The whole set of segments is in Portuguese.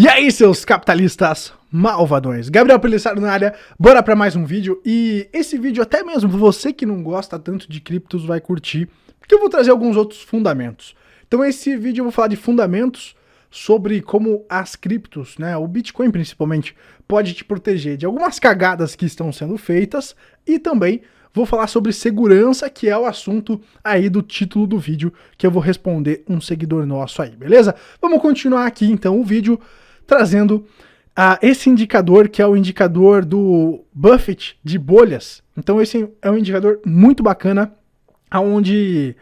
E aí, seus capitalistas malvadões? Gabriel Pelissaro na área, bora pra mais um vídeo. E esse vídeo, até mesmo você que não gosta tanto de criptos vai curtir, porque eu vou trazer alguns outros fundamentos. Então esse vídeo eu vou falar de fundamentos sobre como as criptos, né, o Bitcoin principalmente, pode te proteger de algumas cagadas que estão sendo feitas, e também vou falar sobre segurança, que é o assunto aí do título do vídeo, que eu vou responder um seguidor nosso aí, beleza? Vamos continuar aqui então o vídeo trazendo esse indicador, que é o indicador do Buffett de bolhas. Então esse é um indicador muito bacana, onde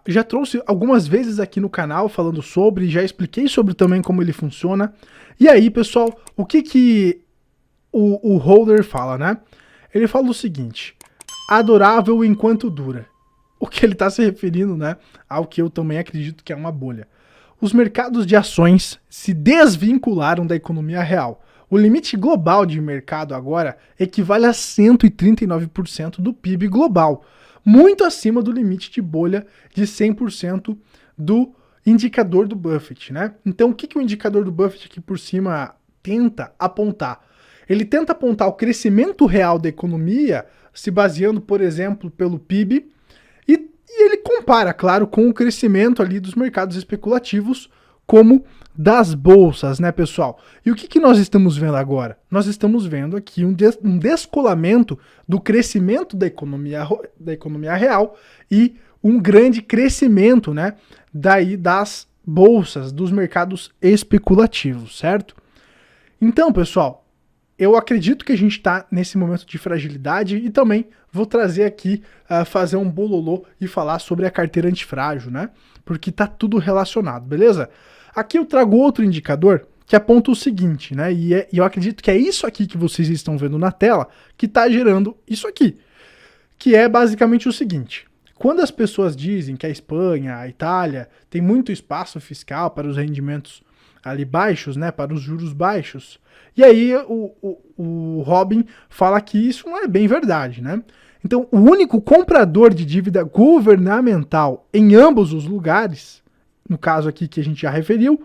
já trouxe algumas vezes aqui no canal falando sobre, já expliquei sobre também como ele funciona. E aí, pessoal, o que o holder fala, né? Ele fala o seguinte: adorável enquanto dura. O que ele está se referindo, né, ao que eu também acredito que é uma bolha. Os mercados de ações se desvincularam da economia real. O limite global de mercado agora equivale a 139% do PIB global, muito acima do limite de bolha de 100% do indicador do Buffett, né? Então o que o indicador do Buffett aqui por cima tenta apontar? Ele tenta apontar o crescimento real da economia, se baseando, por exemplo, pelo PIB, e ele compara, claro, com o crescimento ali dos mercados especulativos, como das bolsas, né, pessoal? E o que nós estamos vendo agora? Nós estamos vendo aqui um descolamento do crescimento da economia real e um grande crescimento, né, daí das bolsas, dos mercados especulativos, certo? Então, pessoal, eu acredito que a gente está nesse momento de fragilidade e também vou trazer aqui, fazer um bololô e falar sobre a carteira antifrágil, né? Porque tá tudo relacionado, beleza? Aqui eu trago outro indicador que aponta o seguinte, né? E eu acredito que é isso aqui que vocês estão vendo na tela que está gerando isso aqui, que é basicamente o seguinte: quando as pessoas dizem que a Espanha, a Itália, tem muito espaço fiscal para os rendimentos ali baixos, né? Para os juros baixos. E aí o Robin fala que isso não é bem verdade, né? Então, o único comprador de dívida governamental em ambos os lugares, no caso aqui que a gente já referiu,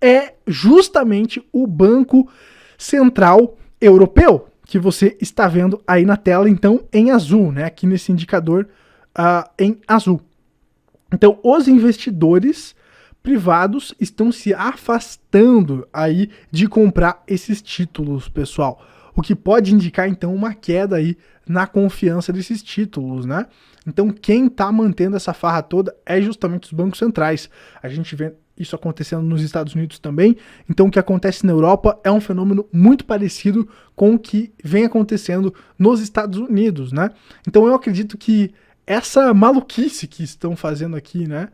é justamente o Banco Central Europeu, que você está vendo aí na tela, então, em azul, né? Aqui nesse indicador em azul. Então, os investidores privados estão se afastando aí de comprar esses títulos, pessoal. O que pode indicar, então, uma queda aí na confiança desses títulos, né? Então, quem está mantendo essa farra toda é justamente os bancos centrais. A gente vê isso acontecendo nos Estados Unidos também. Então, o que acontece na Europa é um fenômeno muito parecido com o que vem acontecendo nos Estados Unidos, né? Então, eu acredito que essa maluquice que estão fazendo aqui, né,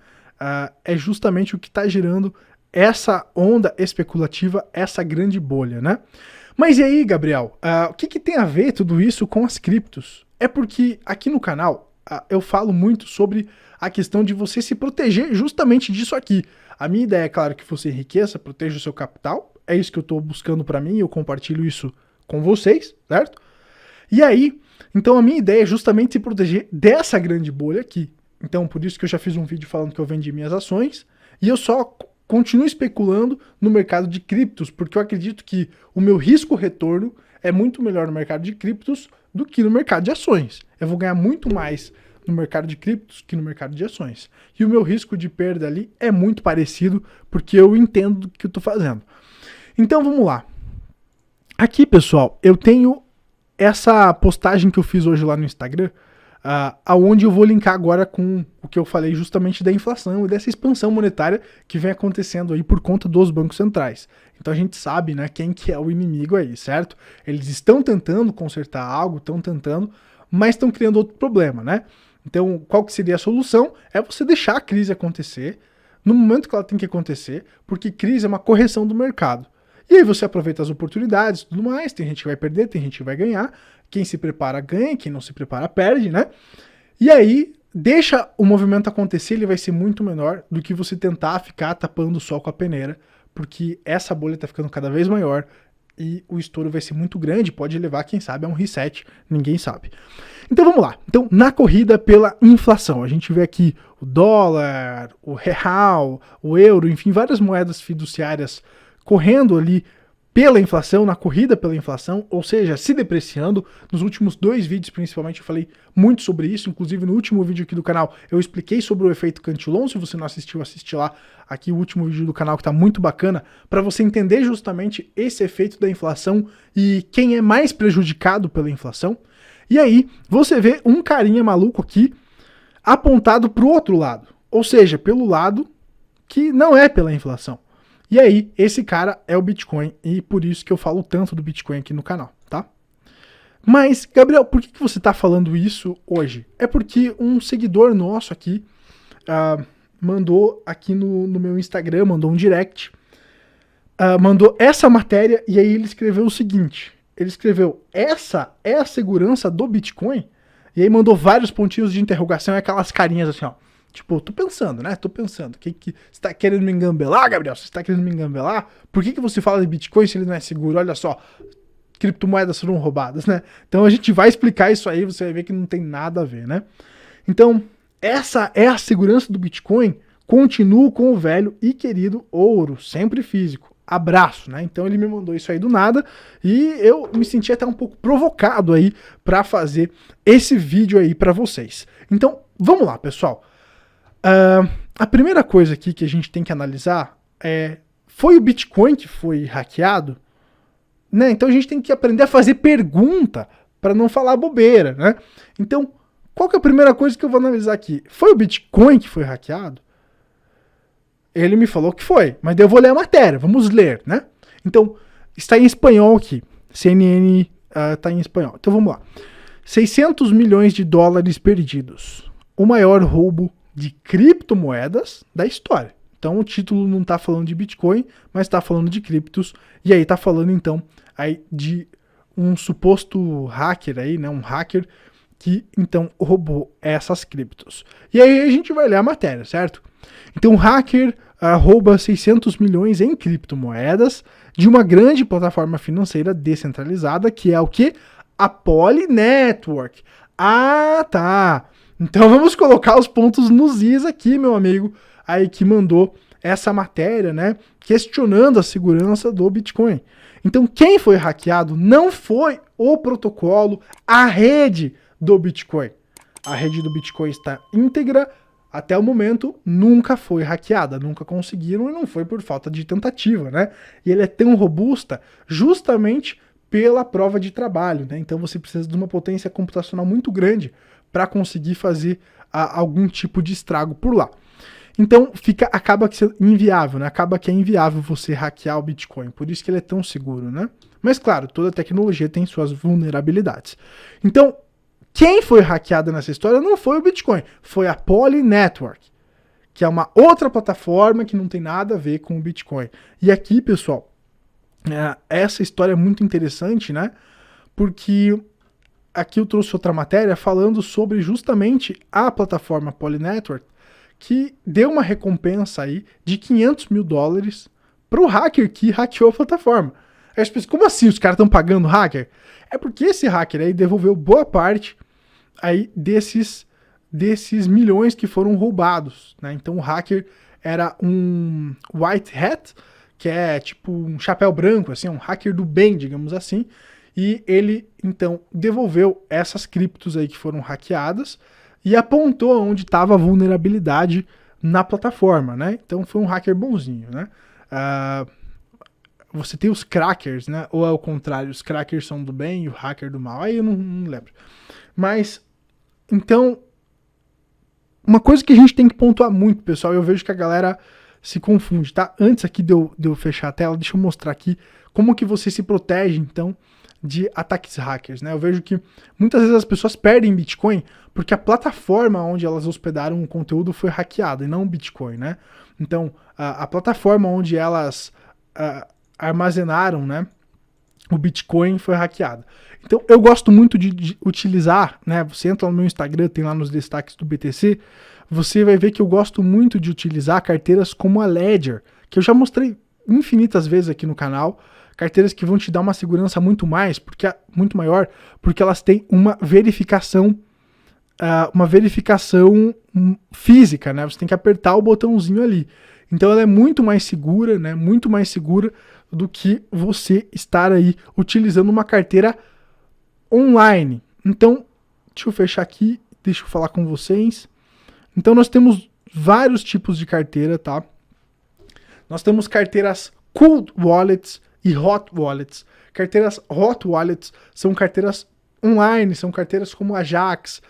é justamente o que está gerando essa onda especulativa, essa grande bolha, né? Mas e aí, Gabriel, o que tem a ver tudo isso com as criptos? É porque aqui no canal eu falo muito sobre a questão de você se proteger justamente disso aqui. A minha ideia é, claro, que você enriqueça, proteja o seu capital. É isso que eu estou buscando para mim e eu compartilho isso com vocês, certo? E aí, então a minha ideia é justamente se proteger dessa grande bolha aqui. Então, por isso que eu já fiz um vídeo falando que eu vendi minhas ações e eu só continuo especulando no mercado de criptos, porque eu acredito que o meu risco-retorno é muito melhor no mercado de criptos do que no mercado de ações. Eu vou ganhar muito mais no mercado de criptos que no mercado de ações. E o meu risco de perda ali é muito parecido, porque eu entendo do que eu estou fazendo. Então, vamos lá. Aqui, pessoal, eu tenho essa postagem que eu fiz hoje lá no Instagram, aonde eu vou linkar agora com o que eu falei justamente da inflação e dessa expansão monetária que vem acontecendo aí por conta dos bancos centrais. Então a gente sabe, né, quem que é o inimigo aí, certo? Eles estão tentando consertar algo, estão tentando, mas estão criando outro problema, né? Então qual que seria a solução? É você deixar a crise acontecer no momento que ela tem que acontecer, porque crise é uma correção do mercado. E aí você aproveita as oportunidades e tudo mais, tem gente que vai perder, tem gente que vai ganhar, quem se prepara ganha, quem não se prepara perde, né? E aí, deixa o movimento acontecer, ele vai ser muito menor do que você tentar ficar tapando o sol com a peneira, porque essa bolha tá ficando cada vez maior e o estouro vai ser muito grande, pode levar, quem sabe, a um reset, ninguém sabe. Então vamos lá, então na corrida pela inflação, a gente vê aqui o dólar, o real, o euro, enfim, várias moedas fiduciárias correndo ali pela inflação, na corrida pela inflação, ou seja, se depreciando. Nos últimos 2 vídeos, principalmente, eu falei muito sobre isso. Inclusive, no último vídeo aqui do canal, eu expliquei sobre o efeito Cantillon. Se você não assistiu, assiste lá aqui o último vídeo do canal, que tá muito bacana, para você entender justamente esse efeito da inflação e quem é mais prejudicado pela inflação. E aí, você vê um carinha maluco aqui apontado pro outro lado, ou seja, pelo lado que não é pela inflação. E aí, esse cara é o Bitcoin, e por isso que eu falo tanto do Bitcoin aqui no canal, tá? Mas, Gabriel, por que você tá falando isso hoje? É porque um seguidor nosso aqui mandou aqui no meu Instagram, mandou um direct, mandou essa matéria, e aí ele escreveu o seguinte, ele escreveu, essa é a segurança do Bitcoin? E aí mandou vários pontinhos de interrogação e aquelas carinhas assim, ó. Tipo, tô pensando, né? Tô pensando. Você tá querendo me engambelar, Gabriel? Você tá querendo me engambelar? Por que você fala de Bitcoin se ele não é seguro? Olha só, criptomoedas foram roubadas, né? Então a gente vai explicar isso aí, você vai ver que não tem nada a ver, né? Então, essa é a segurança do Bitcoin. Continuo com o velho e querido ouro, sempre físico. Abraço, né? Então ele me mandou isso aí do nada e eu me senti até um pouco provocado aí para fazer esse vídeo aí para vocês. Então, vamos lá, pessoal. A primeira coisa aqui que a gente tem que analisar é, foi o Bitcoin que foi hackeado? Né? Então a gente tem que aprender a fazer pergunta para não falar bobeira, né? Então, qual que é a primeira coisa que eu vou analisar aqui? Foi o Bitcoin que foi hackeado? Ele me falou que foi, mas daí eu vou ler a matéria, vamos ler, né? Então, está em espanhol aqui, CNN está em espanhol. Então vamos lá. 600 milhões de dólares perdidos. O maior roubo de criptomoedas da história. Então o título não está falando de Bitcoin, mas está falando de criptos. E aí está falando então aí de um suposto hacker aí, né? Um hacker que então roubou essas criptos. E aí a gente vai ler a matéria, certo? Então o hacker rouba 600 milhões em criptomoedas de uma grande plataforma financeira descentralizada, que é o que? A Poly Network. Ah, tá. Então vamos colocar os pontos nos is aqui, meu amigo, aí que mandou essa matéria, né, questionando a segurança do Bitcoin. Então quem foi hackeado não foi o protocolo, a rede do Bitcoin. A rede do Bitcoin está íntegra, até o momento nunca foi hackeada, nunca conseguiram e não foi por falta de tentativa, né? E ele é tão robusta justamente pela prova de trabalho, né? Então você precisa de uma potência computacional muito grande para conseguir fazer algum tipo de estrago por lá. Então acaba que é inviável, né? Acaba que é inviável você hackear o Bitcoin, por isso que ele é tão seguro, né? Mas claro, toda tecnologia tem suas vulnerabilidades. Então, quem foi hackeado nessa história não foi o Bitcoin, foi a Poly Network, que é uma outra plataforma que não tem nada a ver com o Bitcoin. E aqui, pessoal, essa história é muito interessante, né? Porque aqui eu trouxe outra matéria falando sobre justamente a plataforma Poly Network, que deu uma recompensa aí de 500 mil dólares para o hacker que hackeou a plataforma. Aí as pessoas, como assim os caras estão pagando o hacker? É porque esse hacker aí devolveu boa parte aí desses milhões que foram roubados, né? Então o hacker era um white hat, que é tipo um chapéu branco, assim, um hacker do bem, digamos assim, e ele então devolveu essas criptos aí que foram hackeadas e apontou onde estava a vulnerabilidade na plataforma, né? Então foi um hacker bonzinho, né? Você tem os crackers, né? Ou é o contrário, os crackers são do bem e o hacker do mal. Aí eu não lembro. Mas, então, uma coisa que a gente tem que pontuar muito, pessoal, eu vejo que a galera se confunde, tá? Antes aqui de eu fechar a tela, deixa eu mostrar aqui como que você se protege, então, de ataques hackers, né? Eu vejo que muitas vezes as pessoas perdem Bitcoin porque a plataforma onde elas hospedaram o conteúdo foi hackeada e não o Bitcoin, né? Então, a plataforma onde elas armazenaram, né, o Bitcoin foi hackeada. Então, eu gosto muito de utilizar, né? Você entra no meu Instagram, tem lá nos destaques do BTC, você vai ver que eu gosto muito de utilizar carteiras como a Ledger, que eu já mostrei infinitas vezes aqui no canal, carteiras que vão te dar uma segurança muito maior, porque elas têm uma verificação física, né? Você tem que apertar o botãozinho ali. Então ela é muito mais segura, né? Muito mais segura do que você estar aí utilizando uma carteira online. Então, deixa eu fechar aqui, deixa eu falar com vocês. Então, nós temos vários tipos de carteira, tá? Nós temos carteiras Cold Wallets e Hot Wallets. Carteiras Hot Wallets são carteiras online, são carteiras como Ajax,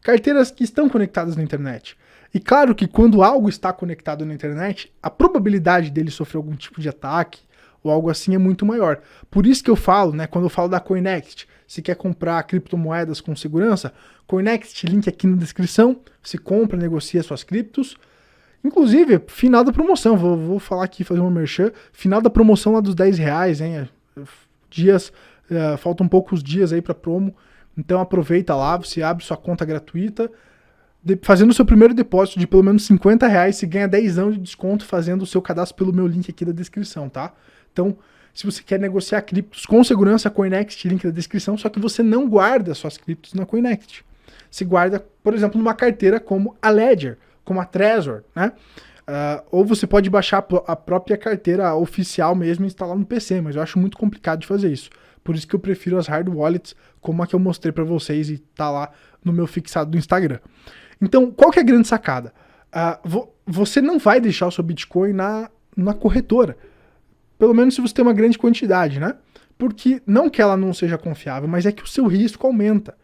carteiras que estão conectadas na internet. E claro que quando algo está conectado na internet, a probabilidade dele sofrer algum tipo de ataque ou algo assim é muito maior. Por isso que eu falo, né, quando eu falo da Coinext, se quer comprar criptomoedas com segurança, Coinext, link aqui na descrição, você compra, negocia suas criptos. Inclusive, final da promoção, vou falar aqui, fazer uma merchan, final da promoção lá dos R$10, hein, faltam poucos dias aí para promo, então aproveita lá, você abre sua conta gratuita, fazendo o seu primeiro depósito de pelo menos R$50, você ganha 10 anos de desconto fazendo o seu cadastro pelo meu link aqui da descrição, tá? Então, se você quer negociar criptos com segurança, Coinext, link da descrição, só que você não guarda suas criptos na Coinext. Você guarda, por exemplo, numa carteira como a Ledger, como a Trezor, né? Ou você pode baixar a própria carteira oficial mesmo e instalar no PC, mas eu acho muito complicado de fazer isso. Por isso que eu prefiro as hard wallets, como a que eu mostrei para vocês e tá lá no meu fixado do Instagram. Então, qual que é a grande sacada? Você não vai deixar o seu Bitcoin na corretora. Pelo menos se você tem uma grande quantidade, né? Porque não que ela não seja confiável, mas é que o seu risco aumenta.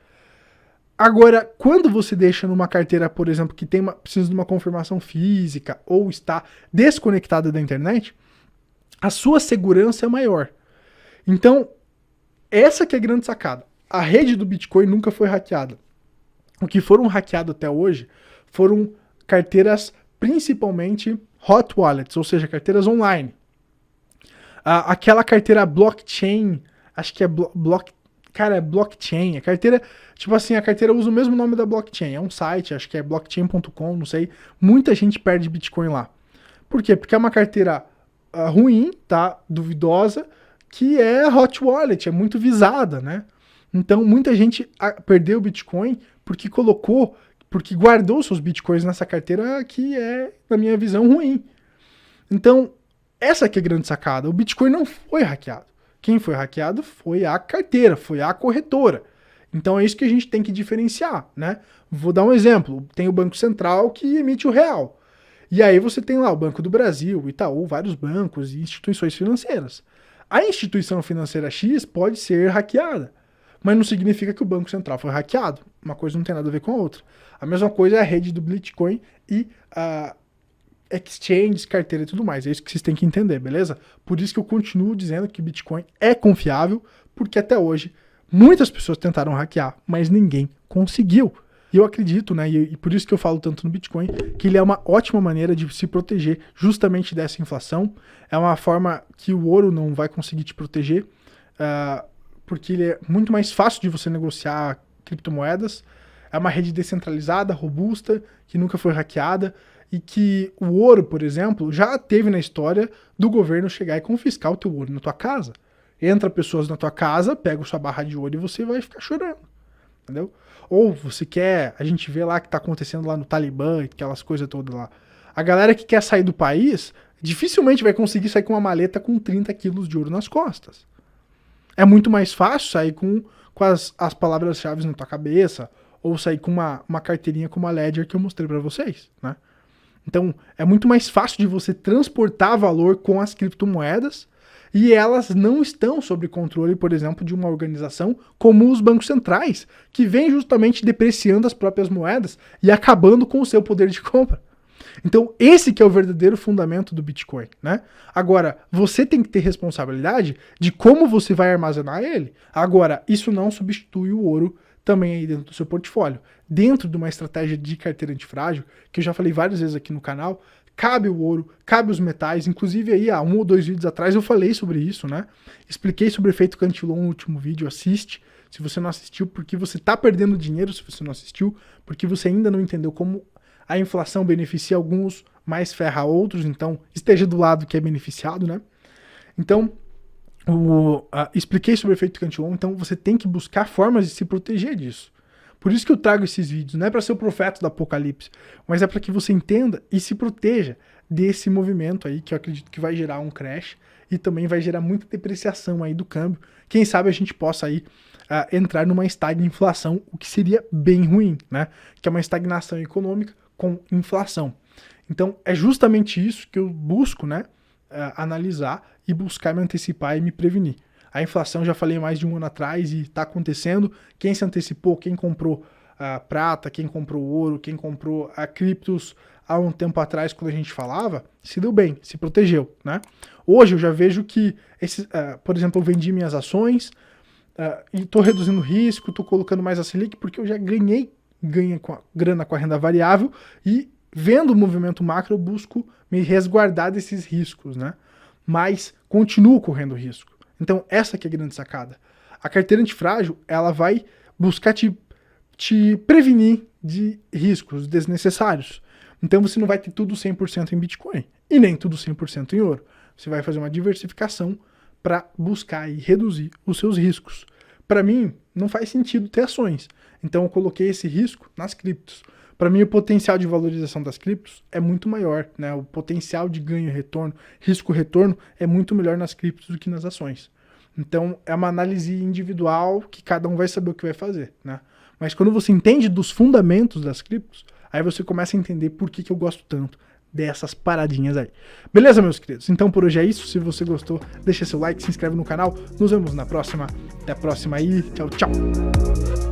Agora, quando você deixa numa carteira, por exemplo, que precisa de uma confirmação física ou está desconectada da internet, a sua segurança é maior. Então, essa que é a grande sacada. A rede do Bitcoin nunca foi hackeada. O que foram hackeados até hoje foram carteiras principalmente hot wallets, ou seja, carteiras online. Aquela carteira blockchain, acho que é é blockchain. A carteira, tipo assim, a carteira usa o mesmo nome da blockchain. É um site, acho que é blockchain.com, não sei. Muita gente perde Bitcoin lá. Por quê? Porque é uma carteira ruim, tá? Duvidosa, que é hot wallet, é muito visada, né? Então, muita gente perdeu o Bitcoin porque guardou seus Bitcoins nessa carteira que é, na minha visão, ruim. Então, essa aqui é a grande sacada. O Bitcoin não foi hackeado. Quem foi hackeado foi a carteira, foi a corretora. Então é isso que a gente tem que diferenciar, né? Vou dar um exemplo. Tem o Banco Central que emite o real. E aí você tem lá o Banco do Brasil, Itaú, vários bancos e instituições financeiras. A instituição financeira X pode ser hackeada, mas não significa que o Banco Central foi hackeado. Uma coisa não tem nada a ver com a outra. A mesma coisa é a rede do Bitcoin e a exchanges, carteira e tudo mais. É isso que vocês têm que entender, beleza? Por isso que eu continuo dizendo que Bitcoin é confiável, porque até hoje muitas pessoas tentaram hackear, mas ninguém conseguiu. E eu acredito, né, e por isso que eu falo tanto no Bitcoin, que ele é uma ótima maneira de se proteger justamente dessa inflação. É uma forma que o ouro não vai conseguir te proteger, porque ele é muito mais fácil de você negociar criptomoedas. É uma rede descentralizada, robusta, que nunca foi hackeada, e que o ouro, por exemplo, já teve na história do governo chegar e confiscar o teu ouro na tua casa. Entra pessoas na tua casa, pega sua barra de ouro e você vai ficar chorando, entendeu? Ou você quer, a gente vê lá que tá acontecendo lá no Talibã, aquelas coisas todas lá. A galera que quer sair do país, dificilmente vai conseguir sair com uma maleta com 30 quilos de ouro nas costas. É muito mais fácil sair com as palavras-chave na tua cabeça, ou sair com uma carteirinha como a Ledger que eu mostrei para vocês, né? Então, é muito mais fácil de você transportar valor com as criptomoedas e elas não estão sob controle, por exemplo, de uma organização como os bancos centrais, que vem justamente depreciando as próprias moedas e acabando com o seu poder de compra. Então, esse que é o verdadeiro fundamento do Bitcoin, né? Agora, você tem que ter responsabilidade de como você vai armazenar ele. Agora, isso não substitui o ouro também aí dentro do seu portfólio. Dentro de uma estratégia de carteira antifrágil, que eu já falei várias vezes aqui no canal, cabe o ouro, cabe os metais, inclusive aí há 1 ou 2 vídeos atrás eu falei sobre isso, né? Expliquei sobre o efeito Cantillon no último vídeo, assiste, se você não assistiu, porque você está perdendo dinheiro se você não assistiu, porque você ainda não entendeu como a inflação beneficia alguns, mas ferra outros, então esteja do lado que é beneficiado, né? Então, expliquei sobre o efeito Cantillon, então você tem que buscar formas de se proteger disso. Por isso que eu trago esses vídeos, não é para ser o profeta do apocalipse, mas é para que você entenda e se proteja desse movimento aí, que eu acredito que vai gerar um crash e também vai gerar muita depreciação aí do câmbio. Quem sabe a gente possa aí entrar numa estagflação, o que seria bem ruim, né? Que é uma estagnação econômica com inflação. Então é justamente isso que eu busco, né? Analisar e buscar me antecipar e me prevenir. A inflação, já falei mais de um ano atrás e está acontecendo. Quem se antecipou, quem comprou prata, quem comprou ouro, quem comprou criptos há um tempo atrás, quando a gente falava, se deu bem, se protegeu, né? Hoje eu já vejo que, por exemplo, eu vendi minhas ações e estou reduzindo o risco, estou colocando mais a Selic, porque eu já ganhei grana com a renda variável e vendo o movimento macro eu busco me resguardar desses riscos, né? Mas continuo correndo risco. Então essa que é a grande sacada. A carteira antifrágil, ela vai buscar te prevenir de riscos desnecessários. Então você não vai ter tudo 100% em Bitcoin e nem tudo 100% em ouro. Você vai fazer uma diversificação para buscar e reduzir os seus riscos. Para mim, não faz sentido ter ações. Então eu coloquei esse risco nas criptos. Para mim, o potencial de valorização das criptos é muito maior, né? O potencial de ganho e retorno, risco-retorno, é muito melhor nas criptos do que nas ações. Então, é uma análise individual que cada um vai saber o que vai fazer, né? Mas quando você entende dos fundamentos das criptos, aí você começa a entender por que eu gosto tanto dessas paradinhas aí. Beleza, meus queridos? Então por hoje é isso. Se você gostou, deixa seu like, se inscreve no canal. Nos vemos na próxima. Até a próxima aí. Tchau, tchau.